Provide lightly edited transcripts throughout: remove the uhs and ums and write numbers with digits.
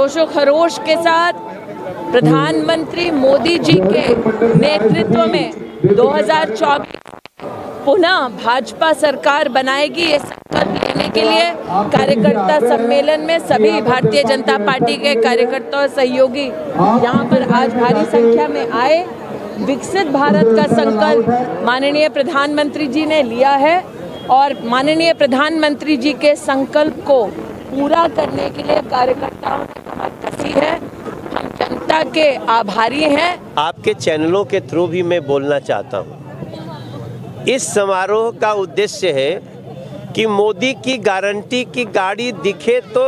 जोशो खरोश के साथ प्रधानमंत्री मोदी जी के नेतृत्व में 2024 पुनः भाजपा सरकार बनाएगी, ये संकल्प लेने के लिए कार्यकर्ता सम्मेलन में सभी भारतीय जनता पार्टी के कार्यकर्ता और सहयोगी यहाँ पर आज भारी संख्या में आए। विकसित भारत का संकल्प माननीय प्रधानमंत्री जी ने लिया है और माननीय प्रधानमंत्री जी के संकल्प को पूरा करने के लिए कार्यकर्ताओं ने कमर कसी है। हम जनता के आभारी हैं। आपके चैनलों के थ्रू भी मैं बोलना चाहता हूँ, इस समारोह का उद्देश्य है कि मोदी की गारंटी की गाड़ी दिखे तो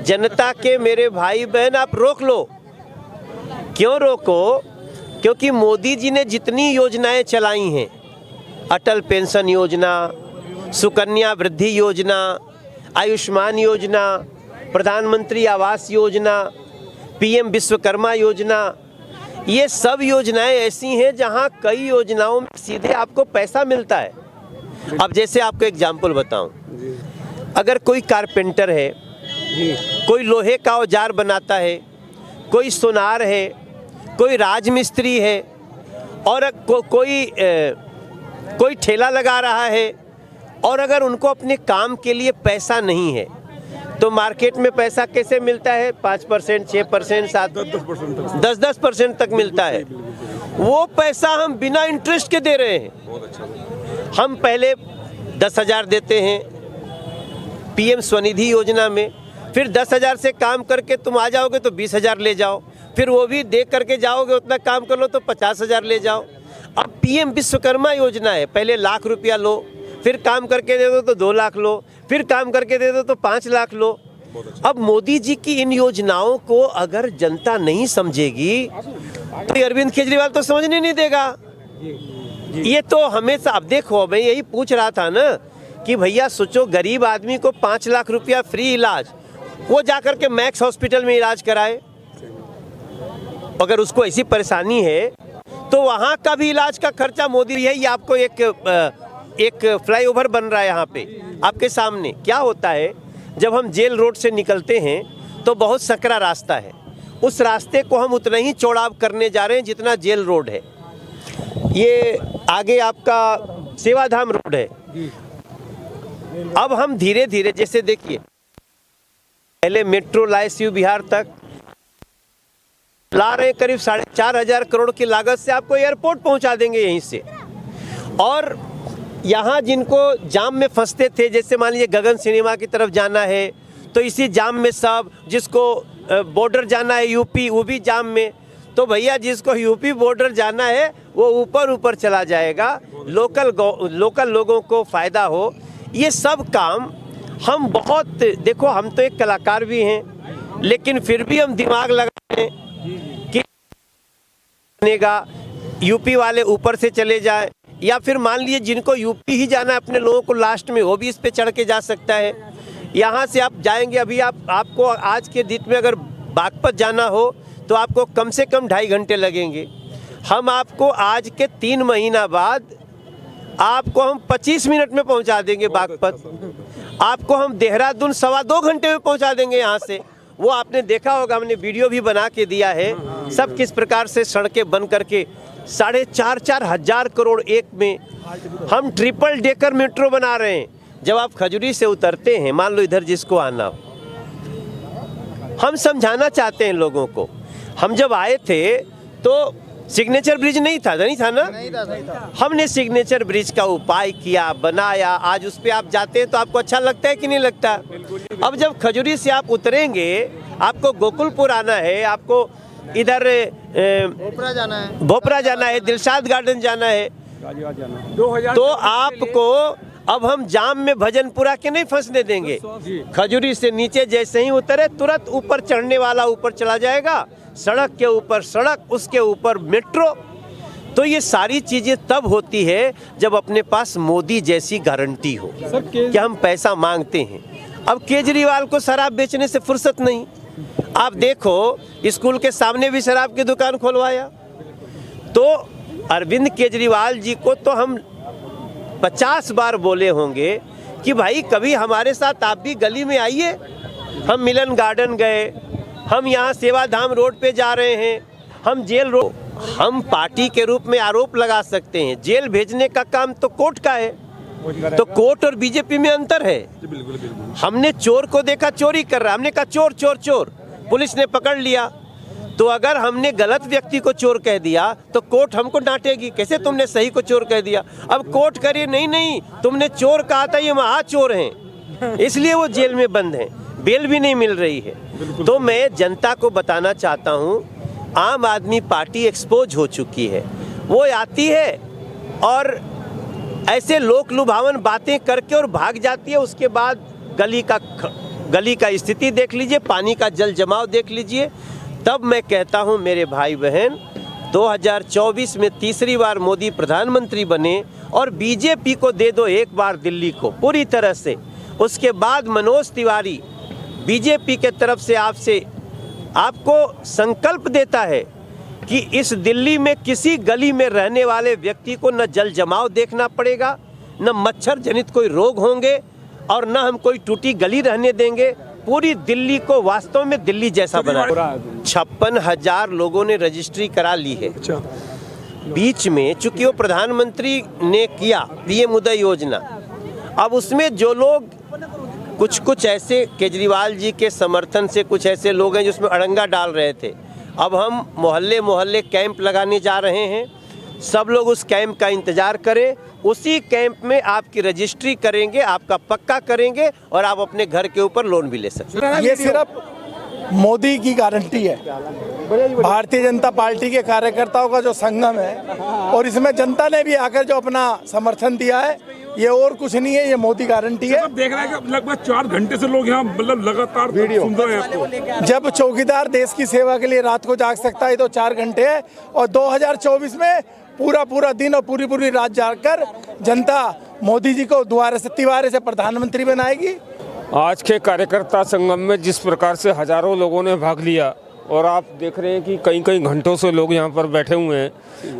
जनता के मेरे भाई बहन आप रोक लो। क्यों रोको? क्योंकि मोदी जी ने जितनी योजनाएं चलाई हैं, अटल पेंशन योजना, सुकन्या वृद्धि योजना, आयुष्मान योजना, प्रधानमंत्री आवास योजना, पीएम विश्वकर्मा योजना, ये सब योजनाएं ऐसी हैं जहां कई योजनाओं में सीधे आपको पैसा मिलता है। अब जैसे आपको एग्जाम्पल बताऊं, अगर कोई कारपेंटर है, कोई लोहे का औजार बनाता है, कोई सुनार है, कोई राजमिस्त्री है और कोई ठेला लगा रहा है, और अगर उनको अपने काम के लिए पैसा नहीं है तो मार्केट में पैसा कैसे मिलता है? 5%, 6%, 7%, 10% तक मिलता है। वो पैसा हम बिना इंटरेस्ट के दे रहे हैं। हम पहले 10,000 देते हैं पीएम स्वनिधि योजना में, फिर 10,000 से काम करके तुम आ जाओगे तो 20,000 ले जाओ, फिर वो भी दे करके जाओगे, उतना काम कर लो तो 50,000 ले जाओ। अब पीएम विश्वकर्मा योजना है, पहले ₹1,00,000 लो, फिर काम करके दे दो तो 2 लाख लो, फिर काम करके दे दो तो 5 लाख लो। अब मोदी जी की इन योजनाओं को अगर जनता नहीं समझेगी तो अरविंद केजरीवाल तो समझने नहीं देगा। ये तो हमेशा, अब देखो मैं यही पूछ रहा था ना कि भैया सोचो, गरीब आदमी को 5 लाख रुपया फ्री इलाज, वो जाकर के मैक्स हॉस्पिटल में इलाज कराए। अगर उसको ऐसी परेशानी है तो वहाँ का भी इलाज का खर्चा मोदी है। ये आपको एक फ्लाईओवर बन रहा है यहाँ पे आपके सामने। क्या होता है, जब हम जेल रोड से निकलते हैं तो बहुत सकरा रास्ता है, उस रास्ते को हम उतना ही चौड़ा करने जा रहे हैं जितना जेल रोड है। ये आगे आपका सेवाधाम रोड है। अब हम धीरे धीरे, जैसे देखिए पहले मेट्रो लाए शिव विहार तक, ला रहे हैं करीब 4,500 करोड़ की लागत से आपको एयरपोर्ट पहुंचा देंगे यहीं से। और यहाँ जिनको जाम में फंसते थे, जैसे मान लीजिए गगन सिनेमा की तरफ जाना है तो इसी जाम में सब, जिसको बॉर्डर जाना है यूपी, वो भी जाम में, तो भैया जिसको यूपी बॉर्डर जाना है वो ऊपर चला जाएगा, लोकल लोगों को फ़ायदा हो। ये सब काम हम बहुत, देखो हम तो एक कलाकार भी हैं, लेकिन फिर भी हम दिमाग लगा रहे हैं कि बनेगा, यूपी वाले ऊपर से चले जाए, या फिर मान लीजिए जिनको यूपी ही जाना है अपने लोगों को लास्ट में, वो भी इस पे चढ़ के जा सकता है। यहाँ से आप जाएंगे, अभी आपको आज के दिन में अगर बागपत जाना हो तो आपको कम से कम 2.5 घंटे लगेंगे। हम आपको आज के 3 महीना बाद आपको हम 25 मिनट में पहुँचा देंगे बागपत। आपको हम देहरादून 2.25 घंटे में पहुँचा देंगे यहाँ से। वो आपने देखा होगा, हमने वीडियो भी बना के दिया है, सब किस प्रकार से सड़कें बन करके 4,500 हजार करोड़ एक में हम ट्रिपल डेकर मेट्रो बना रहे हैं। जब आप खजूरी से उतरते हैं, मान लो इधर जिसको आना हो, हम समझाना चाहते हैं लोगों को। हम जब आए थे तो सिग्नेचर ब्रिज नहीं था ना? नहीं था। हमने सिग्नेचर ब्रिज का उपाय किया, बनाया। आज उस पर आप जाते हैं तो आपको अच्छा लगता है कि नहीं लगता? अब जब खजूरी से आप उतरेंगे, आपको गोकुलपुर आना है, आपको इधर भोपरा जाना है, दिलशाद गार्डन जाना है, तो आपको अब हम जाम में भजनपुरा के नहीं फंसने देंगे। खजूरी से नीचे जैसे ही उतरे तुरंत ऊपर चढ़ने वाला ऊपर चला जाएगा, सड़क के ऊपर सड़क, उसके ऊपर मेट्रो। तो ये सारी चीजें तब होती है जब अपने पास मोदी जैसी गारंटी हो कि हम पैसा मांगते हैं। अब केजरीवाल को शराब बेचने से फुर्सत नहीं। आप देखो, स्कूल के सामने भी शराब की दुकान खोलवाया। तो अरविंद केजरीवाल जी को तो हम 50 बार बोले होंगे कि भाई कभी हमारे साथ आप भी गली में आइए। हम मिलन गार्डन गए, हम यहाँ सेवाधाम रोड पे जा रहे हैं, हम हम पार्टी के रूप में आरोप लगा सकते हैं, जेल भेजने का काम तो कोर्ट का है। तो कोर्ट और बीजेपी में अंतर है। हमने चोर को देखा चोरी कर रहा, हमने कहा चोर चोर चोर, पुलिस ने पकड़ लिया। तो अगर हमने गलत व्यक्ति को चोर कह दिया तो कोर्ट हमको डांटेगी, कैसे तुमने सही को चोर कह दिया। अब कोर्ट करिए नहीं तुमने चोर कहा था, ये महाचोर हैं, इसलिए वो जेल में बंद हैं, बेल भी नहीं मिल रही है। तो मैं जनता को बताना चाहता हूँ, आम आदमी पार्टी एक्सपोज हो चुकी है। वो आती है और ऐसे लोक लुभावन बातें करके और भाग जाती है। उसके बाद गली का स्थिति देख लीजिए, पानी का जल जमाव देख लीजिए। तब मैं कहता हूं मेरे भाई बहन, 2024 में तीसरी बार मोदी प्रधानमंत्री बने और बीजेपी को दे दो एक बार दिल्ली को पूरी तरह से। उसके बाद मनोज तिवारी बीजेपी के तरफ से आपको संकल्प देता है कि इस दिल्ली में किसी गली में रहने वाले व्यक्ति को न जल जमाव देखना पड़ेगा, न मच्छर जनित कोई रोग होंगे और न हम कोई टूटी गली रहने देंगे। पूरी दिल्ली को वास्तव में दिल्ली जैसा बना। 56,000 लोगों ने रजिस्ट्री करा ली है। बीच में चूंकि वो प्रधानमंत्री ने किया पीएम उदय योजना, अब उसमें जो लोग कुछ ऐसे केजरीवाल जी के समर्थन से कुछ ऐसे लोग हैं जिसमें अड़ंगा डाल रहे थे। अब हम मोहल्ले मोहल्ले कैंप लगाने जा रहे हैं, सब लोग उस कैंप का इंतज़ार करें। उसी कैंप में आपकी रजिस्ट्री करेंगे, आपका पक्का करेंगे और आप अपने घर के ऊपर लोन भी ले सकते हैं। ये सिर्फ मोदी की गारंटी है, भारतीय जनता पार्टी के कार्यकर्ताओं का जो संगम है, और इसमें जनता ने भी आकर जो अपना समर्थन दिया है, ये और कुछ नहीं है, ये मोदी गारंटी है। देख रहे हैं कि लगभग 4 घंटे से लोग यहाँ मतलब लगातार वीडियो सुन रहे हैं आपको। जब चौकीदार देश की सेवा के लिए रात को जाग सकता है तो 4 घंटे है, और 2024 में पूरा दिन और पूरी रात जाकर जनता मोदी जी को दोबारा से तिवारे से प्रधानमंत्री बनाएगी। आज के कार्यकर्ता संगम में जिस प्रकार से हजारों लोगों ने भाग लिया और आप देख रहे हैं कि कई घंटों से लोग यहाँ पर बैठे हुए हैं,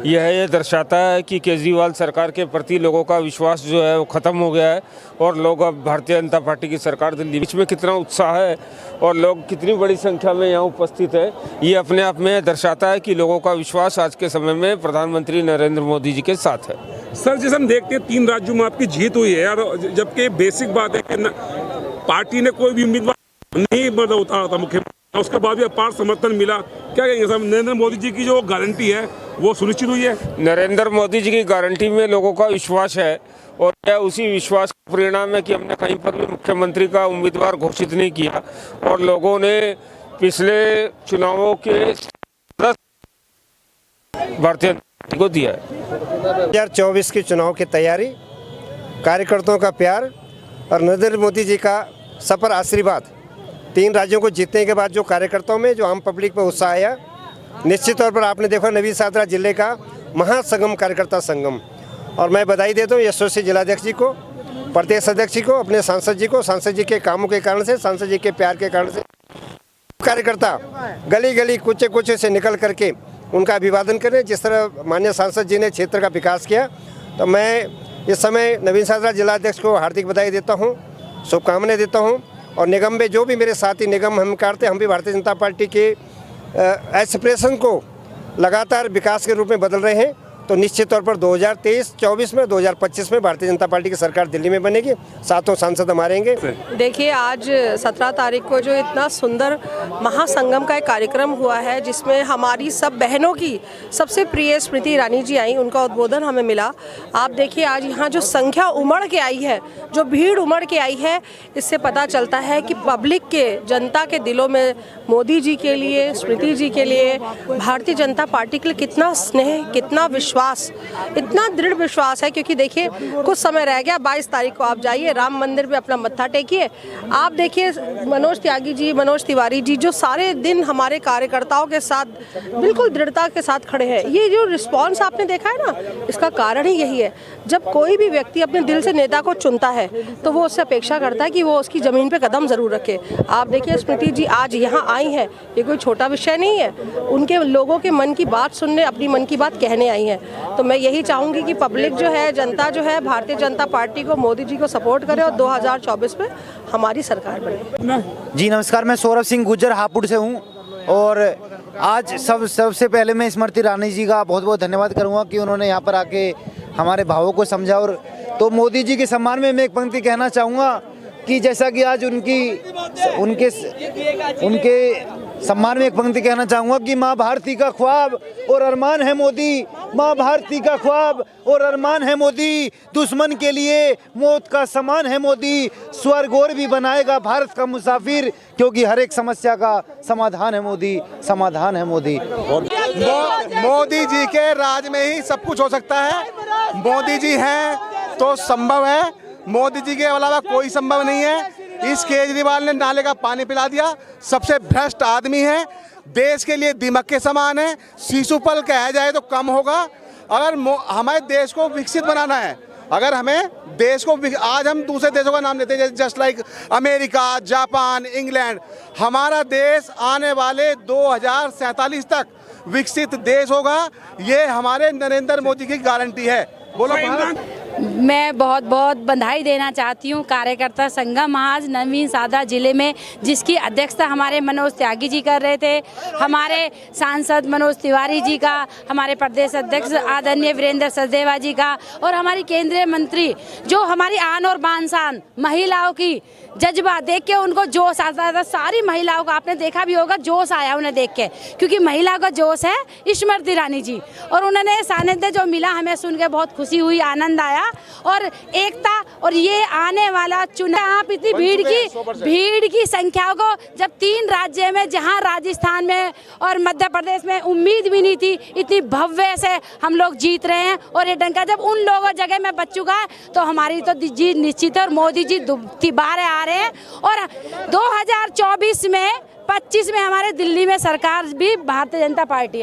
यह दर्शाता है कि केजरीवाल सरकार के प्रति लोगों का विश्वास जो है वो ख़त्म हो गया है और लोग अब भारतीय जनता पार्टी की सरकार दिल्ली बीच में कितना उत्साह है और लोग कितनी बड़ी संख्या में यहाँ उपस्थित है, ये अपने आप में दर्शाता है कि लोगों का विश्वास आज के समय में प्रधानमंत्री नरेंद्र मोदी जी के साथ है। सर, जैसे हम देखते हैं 3 राज्यों में आपकी जीत हुई है यार, जबकि बेसिक बात है कि पार्टी ने कोई भी उम्मीदवार नहीं उतारा था मुख्यमंत्री, उसके बाद भी अपार समर्थन मिला। क्या कहेंगे सर, नरेंद्र मोदी जी की जो गारंटी है वो सुनिश्चित हुई है? नरेंद्र मोदी जी की गारंटी में लोगों का विश्वास है और यह उसी विश्वास का परिणाम है कि हमने कहीं पर भी मुख्यमंत्री का उम्मीदवार घोषित नहीं किया और लोगों ने पिछले चुनावों के भारतीय जनता पार्टी को दिया है। 2024 के चुनाव की तैयारी, कार्यकर्ताओं का प्यार और नरेंद्र मोदी जी का सफल आशीर्वाद, 3 राज्यों को जीतने के बाद जो कार्यकर्ताओं में जो आम पब्लिक पर उत्साह आया, निश्चित तौर पर आपने देखा नवीन सादरा जिले का महासंगम कार्यकर्ता संगम। और मैं बधाई देता हूँ यशस्वी जिलाध्यक्ष जी को, प्रदेश अध्यक्ष जी को, अपने सांसद जी को। सांसद जी के कामों के कारण से, सांसद जी के प्यार के कारण से कार्यकर्ता गली गली कुचे कुचे से निकल करके उनका अभिवादन करें। जिस तरह माननीय सांसद जी ने क्षेत्र का विकास किया, तो मैं इस समय नवीन सादरा जिलाध्यक्ष को हार्दिक बधाई देता हूँ, शुभकामनाएं देता हूँ। और निगम में जो भी मेरे साथी निगम हम करते, हम भी भारतीय जनता पार्टी के एस्पिरेशन को लगातार विकास के रूप में बदल रहे हैं। तो निश्चित तौर पर 2023-24 में, 2025 में भारतीय जनता पार्टी की सरकार दिल्ली में बनेगी, सातों सांसद हमारे रहेंगे। देखिए, आज 17 तारीख को जो इतना सुंदर महासंगम का एक कार्यक्रम हुआ है, जिसमें हमारी सब बहनों की सबसे प्रिय स्मृति ईरानी जी आई, उनका उद्बोधन हमें मिला। आप देखिए आज यहाँ जो संख्या उमड़ के आई है, जो भीड़ उमड़ के आई है, इससे पता चलता है कि पब्लिक के, जनता के दिलों में मोदी जी के लिए, स्मृति जी के लिए, भारतीय जनता पार्टी के लिए कितना स्नेह, कितना विश्वास, इतना दृढ़ विश्वास है। क्योंकि देखिए कुछ समय रह गया, 22 तारीख को आप जाइए राम मंदिर पे अपना मत्था टेकिए। आप देखिए मनोज तिवारी जी जो सारे दिन हमारे कार्यकर्ताओं के साथ बिल्कुल दृढ़ता के साथ खड़े हैं। ये जो रिस्पॉन्स आपने देखा है ना, इसका कारण ही यही है। जब कोई भी व्यक्ति अपने दिल से नेता को चुनता है तो वो उससे अपेक्षा करता है कि वो उसकी ज़मीन पे कदम ज़रूर रखे। आप देखिए स्मृति जी आज यहाँ आई हैं, ये कोई छोटा विषय नहीं है। उनके लोगों के मन की बात सुनने, अपनी मन की बात कहने आई हैं। तो मैं यही चाहूँगी कि पब्लिक जो है, जनता जो है, भारतीय जनता पार्टी को, मोदी जी को सपोर्ट करे और 2024 में हमारी सरकार बने। जी नमस्कार, मैं सौरभ सिंह गुज्जर हापुड़ से हूँ। और आज सबसे पहले मैं स्मृति ईरानी जी का बहुत बहुत धन्यवाद करूंगा कि उन्होंने यहाँ पर आके हमारे भावों को समझा। और तो मोदी जी के सम्मान में मैं एक पंक्ति कहना चाहूँगा कि जैसा कि आज उनके सम्मान में एक पंक्ति कहना चाहूँगा कि माँ भारती का ख्वाब और अरमान है मोदी, माँ भारती का ख्वाब और अरमान है मोदी, दुश्मन के लिए मौत का समान है मोदी, स्वर्ग और भी बनाएगा भारत का मुसाफिर, क्योंकि हर एक समस्या का समाधान है मोदी, समाधान है मोदी। मोदी जी के राज में ही सब कुछ हो सकता है। मोदी जी हैं तो संभव है, मोदी जी के अलावा कोई संभव नहीं है। इस केजरीवाल ने नाले का पानी पिला दिया, सबसे भ्रष्ट आदमी है, देश के लिए दीमक के समान है, शिशुपाल कहा जाए तो कम होगा। अगर हमारे देश को विकसित बनाना है, अगर हमें देश को, आज हम दूसरे देशों का नाम लेते हैं just like America, Japan, England, हमारा देश आने वाले 2047 तक विकसित देश होगा, ये हमारे नरेंद्र मोदी की गारंटी है। बोलो भारत। मैं बहुत बहुत बधाई देना चाहती हूँ कार्यकर्ता संगम आज नवीन सादा जिले में, जिसकी अध्यक्षता हमारे मनोज त्यागी जी कर रहे थे, हमारे सांसद मनोज तिवारी जी का, हमारे प्रदेश अध्यक्ष आदरणीय वीरेंद्र सचदेवा जी का, और हमारी केंद्रीय मंत्री जो हमारी आन और बान शान महिलाओं की जज्बा देख के उनको जोश आता था। सारी महिलाओं का आपने देखा भी होगा, जोश आया उन्हें देख के, क्योंकि महिलाओं का जोश है स्मृति ईरानी जी, और उन्होंने सानिध्य जो मिला हमें सुन के बहुत खुशी हुई, आनंद आया और एकता। और ये आने वाला चुनाव, आप इतनी भीड़ की संख्याओं को, जब 3 राज्य में, जहां राजस्थान में और मध्य प्रदेश में उम्मीद भी नहीं थी, इतनी भव्य से हम लोग जीत रहे हैं। और ये डंका जब उन लोगों जगह में बच चुका है तो हमारी तो जीत निश्चित है। और मोदी जी दोबारा आ रहे हैं और 2024 में 25 में हमारे दिल्ली में सरकार भी भारतीय जनता पार्टी है।